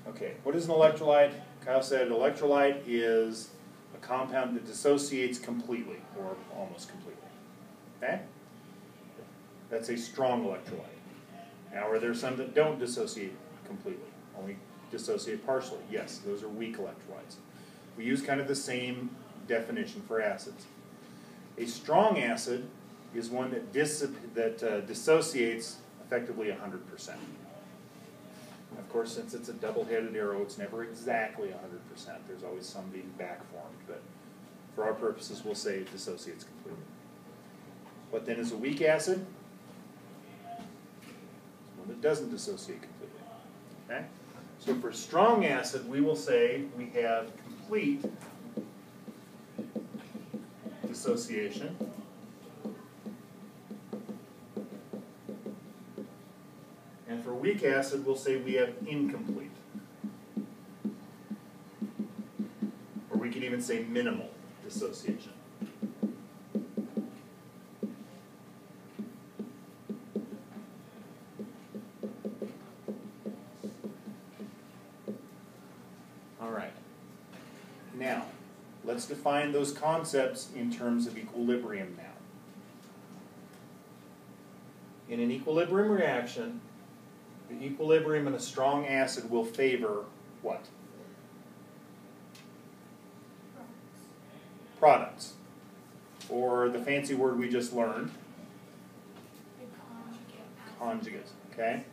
Okay, what is an electrolyte? Kyle said electrolyte is a compound that dissociates completely, or almost completely. Okay? That's a strong electrolyte. Now, are there some that don't dissociate completely? Only dissociate partially? Yes, those are weak electrolytes. We use kind of the same definition for acids. A strong acid is one that dissociates effectively 100%. Of course, since it's a double-headed arrow, it's never exactly 100%. There's always some being back-formed, but for our purposes, we'll say it dissociates completely. What then is a weak acid? It's one that doesn't dissociate completely. Okay? So for strong acid, we will say we have complete dissociation. And for weak acid, we'll say we have incomplete. Or we could even say minimal dissociation. All right. Now, let's define those concepts in terms of equilibrium now. In an equilibrium reaction, the equilibrium in a strong acid will favor what? Products. Or the fancy word we just learned. Conjugates. Okay?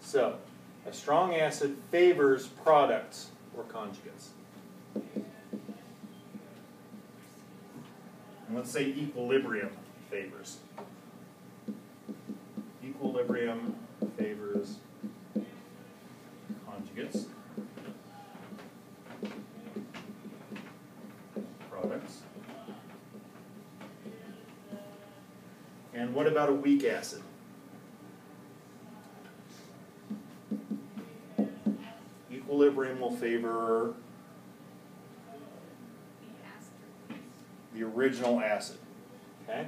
So, a strong acid favors products or conjugates. And let's say equilibrium favors. Equilibrium favors conjugates, products. And what about a weak acid? Equilibrium will favor the original acid. Okay?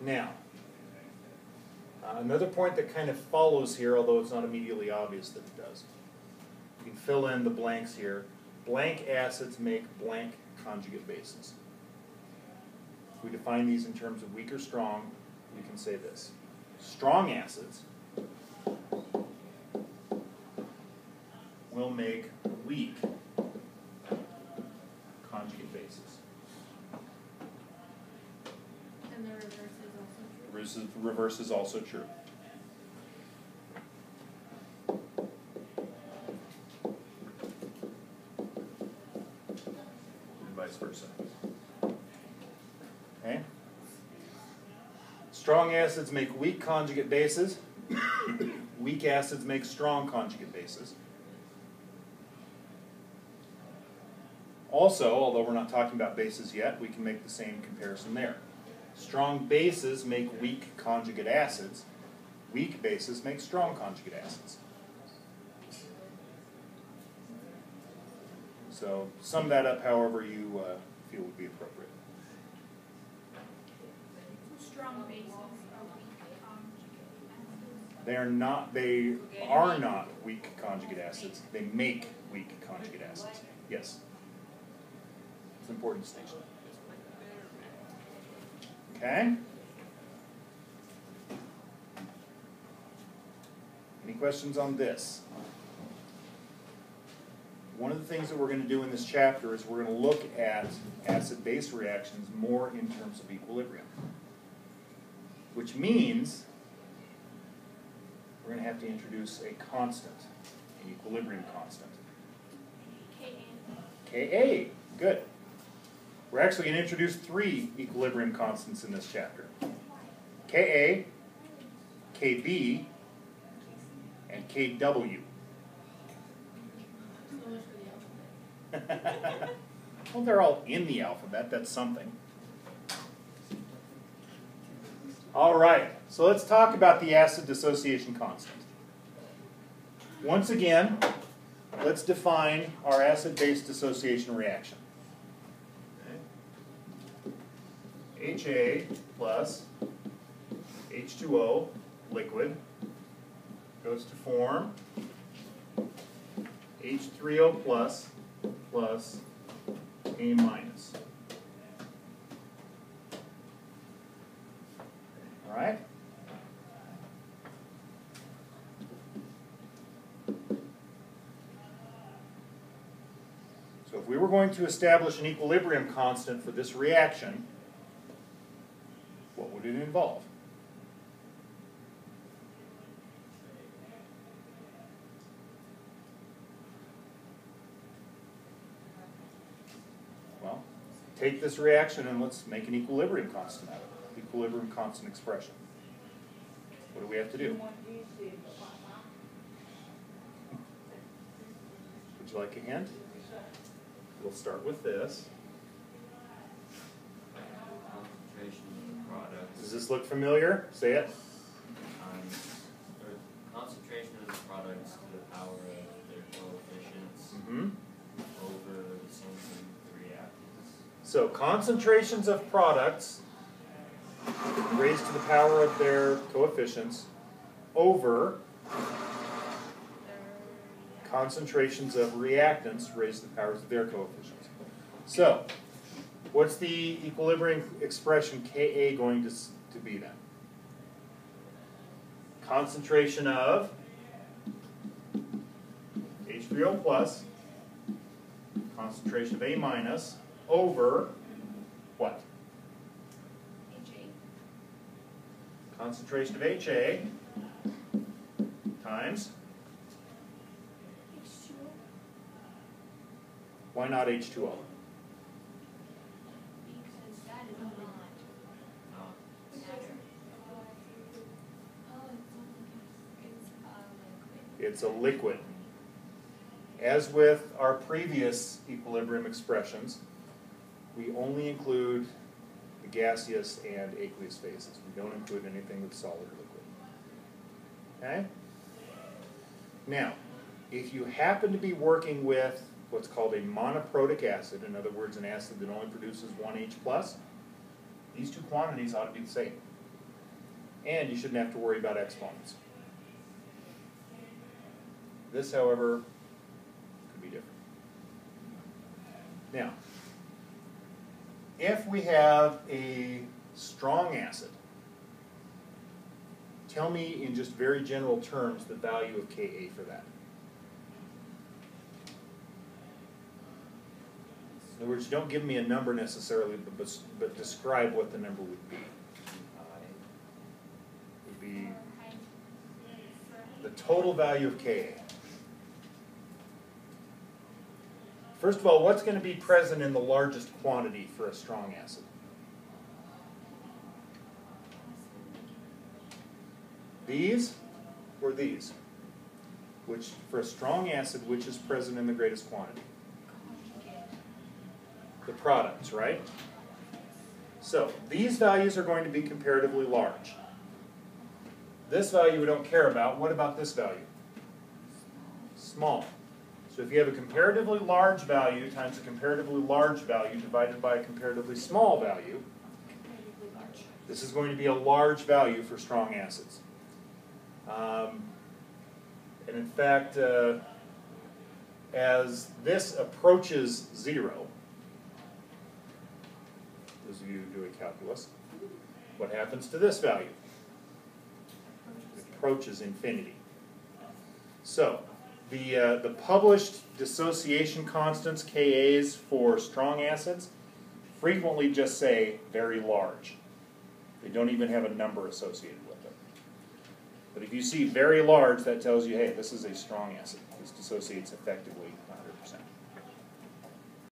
Now, another point that kind of follows here, although it's not immediately obvious that it does. You can fill in the blanks here. Blank acids make blank conjugate bases. If we define these in terms of weak or strong, we can say this. Strong acids will make weak conjugate bases. And the reverse is also true? The reverse is also true. And vice versa. Okay? Strong acids make weak conjugate bases. Weak acids make strong conjugate bases. Also, although we're not talking about bases yet, we can make the same comparison there. Strong bases make weak conjugate acids. Weak bases make strong conjugate acids. So sum that up however you feel would be appropriate. Strong bases are weak conjugate acids. They are not weak conjugate acids. They make weak conjugate acids. Yes. It's an important distinction. Okay? Any questions on this? One of the things that we're going to do in this chapter is we're going to look at acid-base reactions more in terms of equilibrium. Which means we're going to have to introduce a constant, an equilibrium constant. Ka. Good. We're actually going to introduce 3 equilibrium constants in this chapter. Ka, Kb, and Kw. Well, they're all in the alphabet. That's something. All right, so let's talk about the acid dissociation constant. Once again, let's define our acid-base dissociation reaction. Okay. HA plus H2O, liquid, goes to form H3O plus plus A minus. All right? So if we were going to establish an equilibrium constant for this reaction, what would it involve? Well, take this reaction and let's make an equilibrium constant out of it. Equilibrium constant expression. What do we have to do? Would you like a hint? We'll start with this. Concentration of the products. Does this look familiar? Say it. Concentration of the products to the power of their coefficients Mm-hmm. over the solution of the reactants. So concentrations of products raised to the power of their coefficients over concentrations of reactants raised to the powers of their coefficients. So, what's the equilibrium expression Ka going to be then? Concentration of H3O plus, concentration of A minus, over what? HA. Concentration of HA times, H2O. why not H2O? Because that is not Not matter. Oh, it's liquid. It's a liquid. As with our previous equilibrium expressions, we only include the gaseous and aqueous phases. We don't include anything that's solid or liquid. Okay? Now, if you happen to be working with what's called a monoprotic acid, in other words, an acid that only produces one H plus, these two quantities ought to be the same. And you shouldn't have to worry about exponents. This, however, could be different. Now, if we have a strong acid, tell me in just very general terms the value of Ka for that. In other words, don't give me a number necessarily, but describe what the number would be. Would be the total value of Ka. First of all, what's going to be present in the largest quantity for a strong acid? These or these? Which, for a strong acid, which is present in the greatest quantity? The products, right? So, these values are going to be comparatively large. This value we don't care about. What about this value? Small. So if you have a comparatively large value times a comparatively large value divided by a comparatively small value, this is going to be a large value for strong acids. And in fact, as this approaches 0, those of you who do calculus, what happens to this value? It approaches infinity. So, the published dissociation constants, Kas, for strong acids, frequently just say very large. They don't even have a number associated with it. But if you see very large, that tells you, hey, this is a strong acid. This dissociates effectively